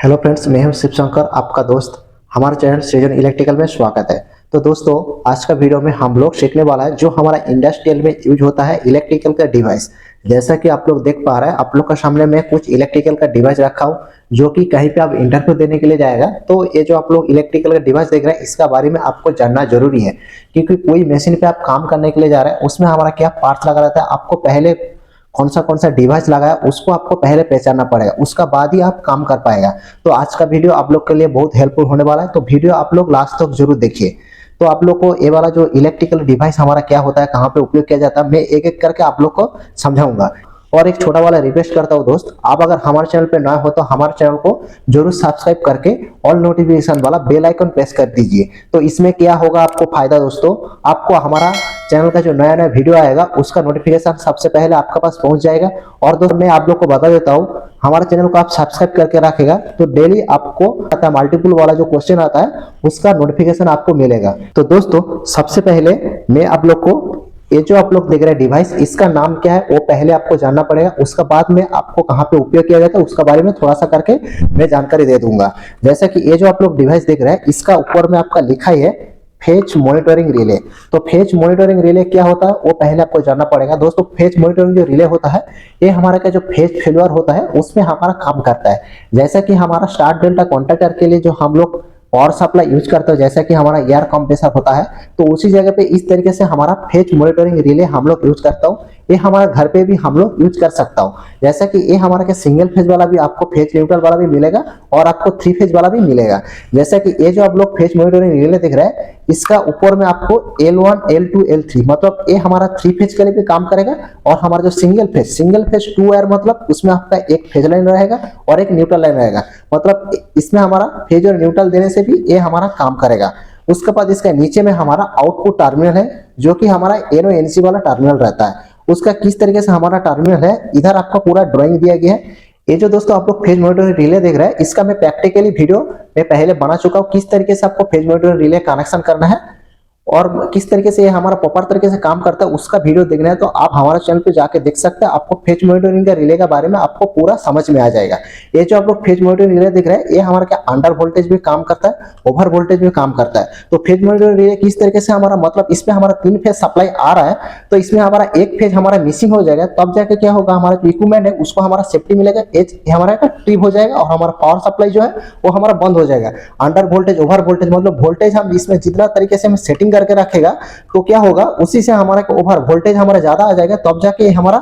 Hello friends, मैं हूं शिव शंकर, आपका दोस्त। हमारे चैनल सृजन इलेक्ट्रिकल में स्वागत है। तो दोस्तों, आज का वीडियो में हम लोग सीखने वाला है जो हमारा इंडस्ट्रियल में यूज होता है इलेक्ट्रिकल का डिवाइस। जैसा कि आप लोग देख पा रहे हैं, आप लोग का सामने में कुछ इलेक्ट्रिकल का डिवाइस रखा हूं जो कि कहीं पे आप इंटरव्यू देने के लिए जाएगा। तो ये जो आप लोग इलेक्ट्रिकल का डिवाइस देख रहे हैं, इसका बारे में आपको जानना जरूरी है, क्योंकि कोई मशीन पे आप काम करने के लिए जा रहे हैं, उसमें हमारा क्या पार्ट्स लगा रहता है, आपको पहले कौन सा डिवाइस लगाया उसको आपको पहले पहचानना पड़ेगा, उसका बाद ही आप काम कर पाएगा। तो आज का वीडियो आप लोग के लिए बहुत हेल्पफुल होने वाला है, तो वीडियो आप लोग लास्ट तक जरूर देखिए। तो आप लोग को ये वाला जो इलेक्ट्रिकल डिवाइस हमारा क्या होता है, कहाँ पे उपयोग किया जाता है, मैं एक एक करके आप लोग को समझाऊंगा। और एक छोटा वाला रिक्वेस्ट करता हूँ दोस्त, आप अगर हमारे चैनल पे नए हो तो हमारे चैनल को जरूर सब्सक्राइब करके ऑल नोटिफिकेशन वाला बेल आइकन प्रेस कर दीजिए। तो इसमें क्या होगा आपको फायदा दोस्तों, आपको हमारा चैनल का जो नया नया वीडियो आएगा उसका नोटिफिकेशन सबसे पहले आपके पास पहुंच जाएगा। और दोस्तों, मैं आप लोग को बता देता हूँ, हमारे चैनल को आप सब्सक्राइब करके रखेगा तो डेली आपको मल्टीपल वाला जो क्वेश्चन आता है उसका नोटिफिकेशन आपको मिलेगा। तो दोस्तों, सबसे पहले मैं आप लोग को ये जो आप लोग देख रहे हैं डिवाइस, इसका नाम क्या है वो पहले आपको जानना पड़ेगा। उसका बाद में आपको कहाँ पे उपयोग किया जाता है उसका बारे में थोड़ा सा करके मैं जानकारी दे दूंगा। जैसा कि ये जो आप लोग डिवाइस देख रहे हैं, इसका ऊपर में आपका लिखा ही है फेज मॉनिटरिंग रिले। तो फेज मॉनिटरिंग रिले क्या होता है वो पहले आपको जानना पड़ेगा। दोस्तों, फेज मॉनिटरिंग जो रिले होता है, ये हमारा का जो फेज फेल्योर होता है उसमें हमारा काम करता है। जैसा कि हमारा स्टार डेल्टा कॉन्टैक्टर के लिए जो हम लोग पावर सप्लाई यूज करते हो, जैसा कि हमारा एयर कंप्रेसर होता है, तो उसी जगह पे इस तरीके से हमारा फेज मॉनिटरिंग रिले हम लोग यूज करता हूँ। ये हमारे घर पे भी हम लोग यूज कर सकता हूँ। जैसा कि ये हमारा सिंगल फेज वाला भी आपको फेज न्यूट्रल वाला भी मिलेगा और आपको 3 फेज वाला भी मिलेगा। जैसा कि ये जो आप लोग फेज मॉनिटरिंग रिले दिख रहे हैं, इसका ऊपर में आपको L1 L2 L3 मतलब ये हमारा 3 फेज के लिए भी काम करेगा। और हमारा जो सिंगल फेज 2 वायर मतलब उसमें आपका एक फेज लाइन रहेगा और एक न्यूट्रल लाइन रहेगा, मतलब इसमें हमारा फेज और न्यूट्रल देने से भी ये हमारा काम करेगा। उसके बाद इसका नीचे में हमारा आउटपुट टर्मिनल है जो कि हमारा NONC वाला टर्मिनल रहता है। उसका किस तरीके से हमारा टर्मिनल है, इधर आपका पूरा ड्राइंग दिया गया है। ये जो दोस्तों आप लोग फेज मॉनिटरिंग रिले देख रहे हैं, इसका मैं प्रैक्टिकली वीडियो मैं पहले बना चुका हूँ, किस तरीके से आपको फेज मॉनिटरिंग रिले कनेक्शन करना है और किस तरीके से ये हमारा प्रॉपर तरीके से काम करता है, उसका वीडियो देखना है तो आप हमारे चैनल पे जाके देख सकते हैं। आपको फेज मॉनिटरिंग का रिले के बारे में आपको पूरा समझ में आ जाएगा। ये जो आप लोग फेज मॉनिटरिंग रिले देख रहे हैं, ये हमारा क्या अंडर वोल्टेज भी काम करता है, ओवर वोल्टेज भी काम करता है। तो फेज मॉनिटरिंग रिले किस तरीके से हमारा मतलब इसमें हमारा 3 फेज सप्लाई आ रहा है, तो इसमें हमारा एक फेज हमारा मिसिंग हो जाएगा, तब जाके क्या होगा, हमारा जो इक्विपमेंट है उसको हमारा सेफ्टी मिलेगा, एज हमारा ट्रिप हो जाएगा और हमारा पावर सप्लाई जो है वो हमारा बंद हो जाएगा। अंडर वोल्टेज ओवर वोल्टेज मतलब वोल्टेज हम इसमें जितना तरीके से हम सेटिंग करके रखेगा तो क्या होगा, उसी से हमारा ओवर वोल्टेज हमारा ज्यादा आ जाएगा, तब जाके हमारा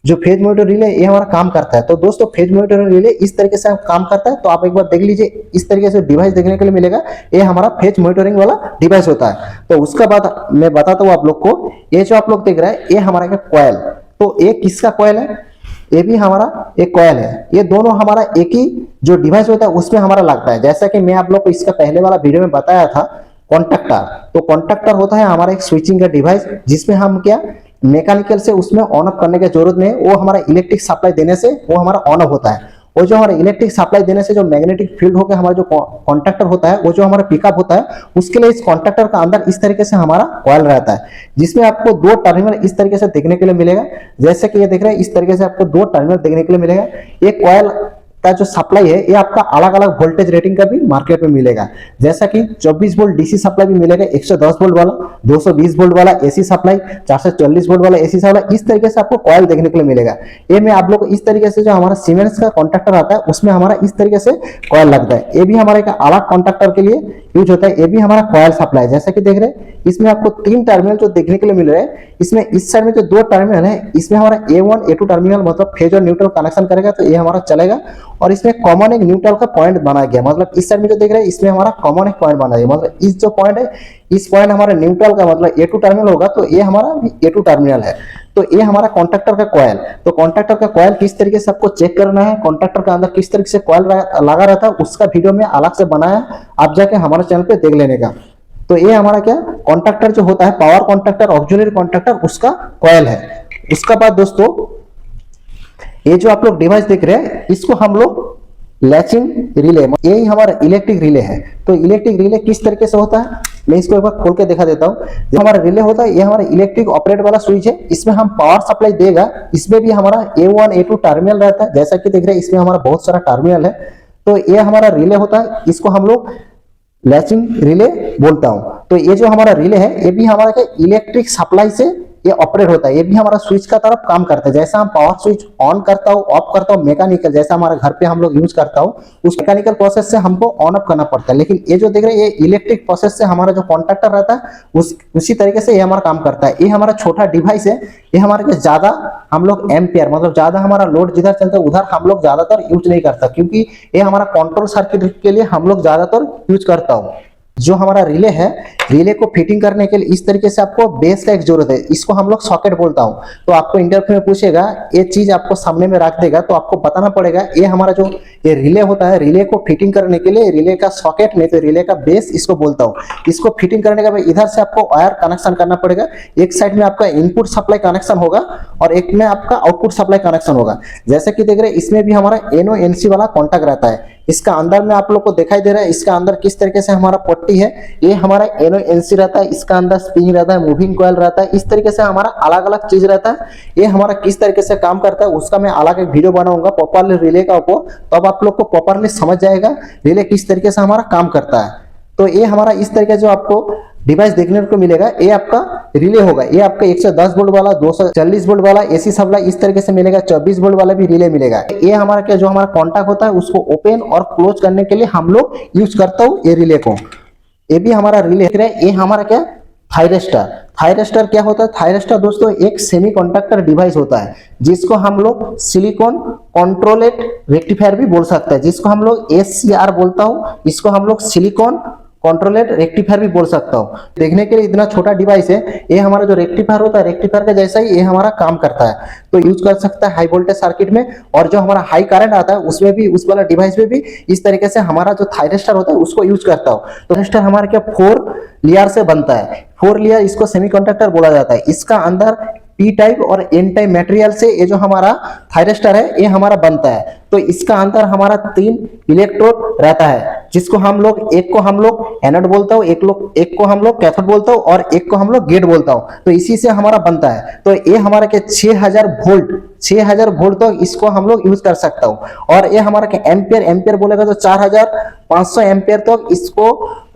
जो फेज मॉनिटर रिले ये हमारा काम करता है। तो दोस्तों, फेज मॉनिटर रिले इस तरीके से काम करता है। तो आप एक बार देख लीजिए, इस तरीके से डिवाइस देखने के लिए मिलेगा, ये हमारा फेज मॉनिटरिंग वाला डिवाइस होता है। तो उसका बाद मैं बताता हूँ आप लोग को, ये जो आप लोग देख रहे हैं ये हमारा कॉइल। तो ये किसका कॉइल है, ये भी हमारा एक कॉइल है। ये दोनों हमारा एक ही जो डिवाइस होता है उसमें हमारा लगता है। जैसा कि मैं आप लोग को इसका पहले वाला वीडियो में बताया था, कॉन्टैक्टर। तो कॉन्टैक्टर होता है हमारा एक स्विचिंग का डिवाइस, जिसमें हम क्या मैकेनिकल से उसमें ऑन ऑफ करने की जरूरत नहीं है, वो हमारा इलेक्ट्रिक सप्लाई देने से वो हमारा ऑन ऑफ होता है। वो जो हमारा इलेक्ट्रिक सप्लाई देने से जो मैग्नेटिक फील्ड होकर हमारा जो कॉन्टैक्टर होता है, वो जो हमारा पिकअप होता है, उसके लिए इस कॉन्टैक्टर का अंदर इस तरीके से हमारा कॉइल रहता है, जिसमें आपको 2 टर्मिनल इस तरीके से देखने के लिए मिलेगा। जैसे कि ये देख रहे हैं, इस तरीके से आपको 2 टर्मिनल देखने के लिए मिलेगा। एक कॉइल का जो सप्लाई है ये आपका अलग अलग वोल्टेज रेटिंग का भी मार्केट में मिलेगा। जैसा कि 24 वोल्ट डीसी सप्लाई भी मिलेगा, 110 वोल्ट वाला, 220 वोल्ट वाला एसी सप्लाई, 440 वोल्ट वाला एसी सप्लाई, इस तरीके से आपको कॉइल देखने के लिए मिलेगा। ये मैं आप लोग को इस तरीके से जो हमारा सीमेंस का कॉन्टैक्टर आता है उसमें हमारा इस तरीके से कॉइल लगता है। ये भी हमारे एक अलग कॉन्टैक्टर के लिए यूज होता है। ये भी हमारा कॉइल सप्लाई, जैसा कि देख रहे हैं इसमें आपको 3 टर्मिनल जो देखने के लिए मिल रहे हैं। इसमें इस साइड में जो 2 टर्मिनल है, इसमें हमारा A1 A2 टर्मिनल मतलब फेज और न्यूट्रल कनेक्शन करेगा, तो ये हमारा चलेगा। और इसमें कॉमन एक न्यूट्रल का पॉइंट बना गया, मतलब इस साइड में जो देख रहे हैं इसमें हमारा कॉमन एक पॉइंट बना गया, मतलब इस जो पॉइंट है, इस पॉइंट हमारा न्यूट्रल का मतलब A2 टर्मिनल होगा, तो ये हमारा A2 टर्मिनल है। तो ये हमारा कॉन्टैक्टर का कॉइल। तो कॉन्टैक्टर का कॉइल किस तरीके से आपको चेक करना है, कॉन्टैक्टर का अंदर किस तरीके से कॉइल लगा रहता है, उसका वीडियो में अलग से बनाया, आप जाके हमारे चैनल पे देख लेने का। तो ये हमारा क्या कॉन्टैक्टर जो होता है, पावर कॉन्टैक्टर, ऑक्सिलरी कॉन्टैक्टर, उसका कॉइल है। उसका बाद दोस्तों, ये जो आप लोग डिवाइस देख रहे हैं, इसको हम लोग लैचिंग रिले, यही हमारा इलेक्ट्रिक रिले है। तो इलेक्ट्रिक रिले किस तरीके से होता है, मैं इसको एक बार खोल के दिखा देता हूँ। जो हमारा रिले होता है, ये हमारा इलेक्ट्रिक ऑपरेट वाला स्विच है, इसमें हम पावर सप्लाई देगा। इसमें भी हमारा A1 A2 टर्मिनल रहता है, जैसा कि देख रहे हैं इसमें हमारा बहुत सारा टर्मिनल है। तो ये हमारा रिले होता है, इसको हम लोग लैचिंग रिले बोलता हूं। तो ये जो हमारा रिले है ये भी हमारा इलेक्ट्रिक सप्लाई से ये ऑपरेट होता है, ये भी हमारा स्विच का तरफ काम करता है। जैसा हम पावर स्विच ऑन करता हूँ ऑफ करता हूँ मैकेनिकल, जैसा हमारा घर पे हम लोग यूज करता हूँ उस मैकेनिकल प्रोसेस से हमको ऑन ऑफ करना पड़ता है, लेकिन ये जो देख रहे हैं ये इलेक्ट्रिक प्रोसेस से हमारा जो कॉन्टैक्टर रहता है उसी तरीके से ये हमारा काम करता है। ये हमारा छोटा डिवाइस है, ये हमारे के ज्यादा हम लोग एम्पियर मतलब ज्यादा हमारा लोड जिधर चलता है उधर हम लोग ज्यादातर यूज नहीं करता, क्योंकि ये हमारा कंट्रोल सर्किट के लिए हम लोग ज्यादातर यूज करता हूँ। जो हमारा रिले है, रिले को फिटिंग करने के लिए इस तरीके से आपको बेस का एक जरूरत है, इसको हम लोग सॉकेट बोलता हूं। तो आपको इंटरव्यू में पूछेगा, ये चीज आपको सामने में रख देगा तो आपको बताना पड़ेगा ये हमारा जो ये रिले होता है, रिले को फिटिंग करने के लिए रिले का सॉकेट नहीं तो रिले का बेस इसको बोलता हूँ। इसको फिटिंग करने के बाद इधर से आपको वायर कनेक्शन करना पड़ेगा, एक साइड में आपका इनपुट सप्लाई कनेक्शन होगा और एक में आपका आउटपुट सप्लाई कनेक्शन होगा। जैसे कि देख रहे हैं इसमें भी हमारा NO-NC वाला कॉन्टैक्ट रहता है। इसका अंदर में आप लोग को दिखाई दे रहा है, इसका अंदर किस तरीके से हमारा पट्टी है, ये हमारा NO-NC रहता है, इसका अंदर स्प्रिंग रहता है, मूविंग कॉइल रहता है, इस तरीके से हमारा अलग अलग चीज रहता है। ये हमारा किस तरीके से काम करता है उसका मैं अलग एक वीडियो बनाऊंगा प्रॉपरली रिले का ऊपर, तब आप लोग को प्रॉपरली समझ जाएगा रिले किस तरीके से हमारा काम करता है। तो ये हमारा इस तरीके जो आपको डिवाइस देखने को मिलेगा, ये आपका रिले होगा। ये आपका 110 वोल्ट वाला, 240 वोल्ट वाला एसी सप्लाई इस तरीके से मिलेगा, 24 वोल्ट वाला भी रिले मिलेगा। ये हमारा क्या जो हमारा कॉन्टैक्ट होता है उसको ओपन और क्लोज करने के लिए हम लोग यूज करता हूँ ये रिले को। ये भी हमारा रिले है, ये हमारा क्या थायरिस्टर। थायरिस्टर क्या होता है? थायरिस्टर दोस्तों एक सेमीकंडक्टर डिवाइस होता है जिसको हम लोग सिलिकॉन कंट्रोलेट रेक्टिफायर भी बोल सकते हैं, जिसको हम लोग SCR बोलता हूँ, इसको हम लोग सिलिकॉन कंट्रोलेट रेक्टिफायर भी बोल सकता हूँ। देखने के लिए इतना छोटा डिवाइस है, ये हमारा जो रेक्टिफायर होता है रेक्टिफायर का जैसा ही ये हमारा काम करता है। तो यूज कर सकता है हाई वोल्टेज सर्किट में, और जो हमारा हाई करंट आता है उसमें भी, उस वाला डिवाइस में भी इस तरीके से हमारा जो थायरिस्टर होता है उसको यूज करता हूँ। तो थायरिस्टर हमारे क्या 4 लेयर से बनता है, 4 लेयर इसको सेमीकंडक्टर बोला जाता है। इसका अंदर P टाइप और N टाइप मटेरियल से ये जो हमारा थायरिस्टर है ये हमारा बनता है। तो इसका अंदर हमारा 3 इलेक्ट्रोड रहता है, जिसको हम लोग एक को हम लोग एनोड बोलता हूँ, एक को हम लोग कैथोड बोलता हूँ और एक को हम लोग गेट बोलता हूँ। तो इसी से हमारा बनता है। तो ये हमारा के 6000 वोल्ट तक इसको हम लोग यूज कर सकता हूँ। और ये हमारा के एम्पियर बोलेगा तो 4500 एम्पियर तक इसको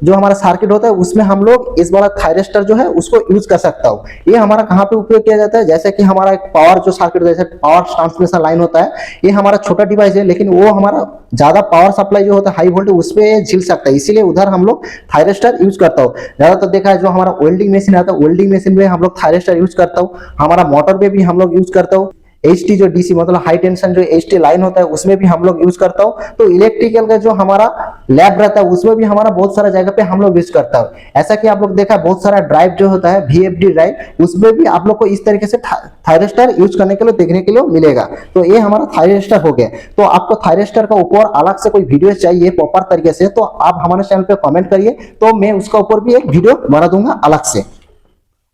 जो हमारा सर्किट होता है उसमें हम लोग इस वाला थायरिस्टर जो है उसको यूज कर सकता हूँ। ये हमारा कहाँ पे उपयोग किया जाता है? जैसे कि हमारा एक पावर जो सर्किट जैसे पावर ट्रांसमिशन लाइन होता है, ये हमारा छोटा डिवाइस है लेकिन वो हमारा ज्यादा पावर सप्लाई जो होता है हाई वोल्टेज उस पे झील सकता है, इसीलिए उधर हम लोग थायरिस्टर यूज करता हूँ। ज्यादातर देखा है जो हमारा वेल्डिंग मशीन आता है, वेल्डिंग मशीन में हम लोग थायरिस्टर यूज करता हूँ। हमारा मोटर पे भी हम लोग यूज करता हूँ। HT जो DC मतलब हाई टेंशन जो HT लाइन होता है उसमें भी हम लोग यूज करता हूँ। तो इलेक्ट्रिकल का जो हमारा लैब रहता है उसमें भी हमारा बहुत सारा जगह पे हम लोग यूज करता हूँ। ऐसा कि आप लोग देखा बहुत सारा ड्राइव जो होता है VFD ड्राइव, उसमें भी आप लोग को इस तरीके से थायरिस्टर यूज करने के लिए देखने के लिए मिलेगा। तो ये हमारा थायरिस्टर हो गया। तो आपको थायरिस्टर का ऊपर अलग से कोई वीडियो चाहिए प्रॉपर तरीके से तो आप हमारे चैनल पे कमेंट करिए, तो मैं उसका ऊपर भी एक वीडियो बना दूंगा अलग से।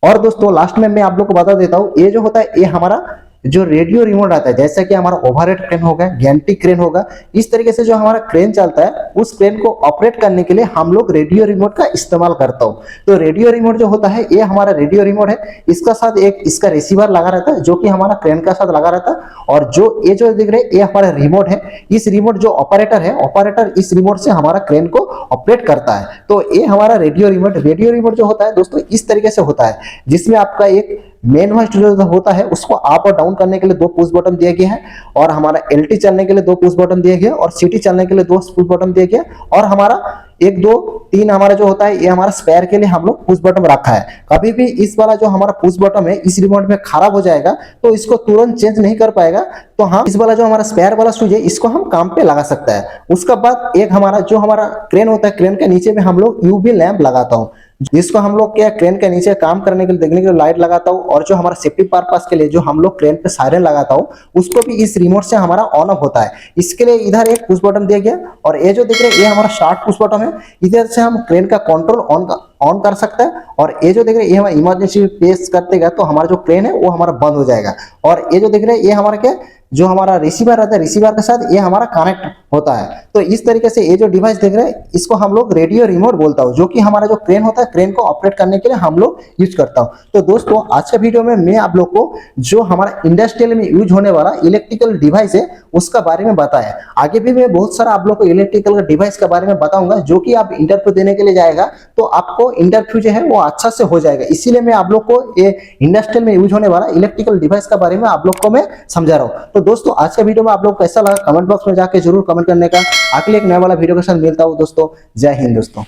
और दोस्तों लास्ट में मैं आप लोग को बता देता हूँ, ये जो होता है ये हमारा जो रेडियो रिमोट आता है, जैसा कि हमारा ओवरहेड क्रेन होगा, गैंटी क्रेन होगा, इस तरीके से जो हमारा क्रेन चलता है उस क्रेन को ऑपरेट करने के लिए हम लोग रेडियो रिमोट का इस्तेमाल करता हूँ। तो रेडियो रिमोट जो होता है ये हमारा रेडियो रिमोट है, इसका साथ एक इसका रिसीवर लगा रहता है जो कि हमारा क्रेन का साथ लगा रहता है। और जो ये जो दिख रहे हैं ये हमारा रिमोट है, इस रिमोट जो ऑपरेटर है, ऑपरेटर इस रिमोट से हमारा क्रेन को ऑपरेट करता है। तो ये हमारा रेडियो रिमोट जो होता है दोस्तों इस तरीके से होता है, जिसमें आपका एक मेन होस्ट जो होता है उसको अप और डाउन करने के लिए 2 पुश बटन दिया गया है, और हमारा LT चलने के लिए 2 पुश बटन दिया गया, और CT चलने के लिए 2 पुश बटन दिया गया, और हमारा 1 2 3 हमारा जो होता है ये हमारा स्पेयर के लिए हम लोग पुश बटन रखा है। कभी भी इस वाला जो हमारा पुश बटन है इस रिमोट में खराब हो जाएगा तो इसको तुरंत चेंज नहीं कर पाएगा, तो हम इस वाला जो हमारा स्पेयर वाला स्विच है इसको हम काम पे लगा सकता है। उसके बाद एक हमारा जो हमारा क्रेन होता है, क्रेन के नीचे में हम लोग UV लैंप लगाता हूँ, जिसको हम लोग क्या क्रेन के नीचे काम करने के लिए देखने के लिए लाइट लगाता हूँ, और जो हमारा सेफ्टी पर्पस के लिए जो हम लोग क्रेन पे सायरन लगाता हूँ उसको भी इस रिमोट से हमारा ऑन ऑफ होता है। इसके लिए इधर एक पुश बटन दिया गया, और ये जो देख रहे हैं ये हमारा स्टार्ट पुश बटन है, इधर से हम क्रेन का कंट्रोल ऑन कर सकते हैं। और ये जो देख रहे हैं ये हमारा इमरजेंसी प्रेस करते गए तो हमारा जो क्रेन है वो हमारा बंद हो जाएगा। और ये जो देख रहे हैं ये हमारा क्या जो हमारा रिसीवर रहता है, रिसीवर के साथ ये हमारा कनेक्ट होता है। तो इस तरीके से ये जो डिवाइस देख रहे हैं इसको हम लोग रेडियो रिमोट बोलता हूँ, जो कि हमारा जो क्रेन होता है, क्रेन को ऑपरेट करने के लिए हम लोग यूज करता हूँ। तो दोस्तों आज के वीडियो में मैं आप लोग को जो हमारा इंडस्ट्रियल में यूज होने वाला इलेक्ट्रिकल डिवाइस है उसका बारे में बताया। आगे भी मैं बहुत सारा आप लोग को इलेक्ट्रिकल डिवाइस के बारे में बताऊंगा, जो कि आप इंटरव्यू देने के लिए जाएगा तो आपको इंटरव्यू जो है वो अच्छा से हो जाएगा। इसीलिए मैं आप लोग को ये इंडस्ट्रियल में यूज होने वाला इलेक्ट्रिकल डिवाइस के बारे में आप लोग को मैं समझा रहा हूँ। तो दोस्तों आज का वीडियो में आप लोग कैसा लगा कमेंट बॉक्स में जाके जरूर कमेंट करने का। अगले एक नया वाला वीडियो के साथ मिलता हूँ दोस्तों। जय हिंद दोस्तों।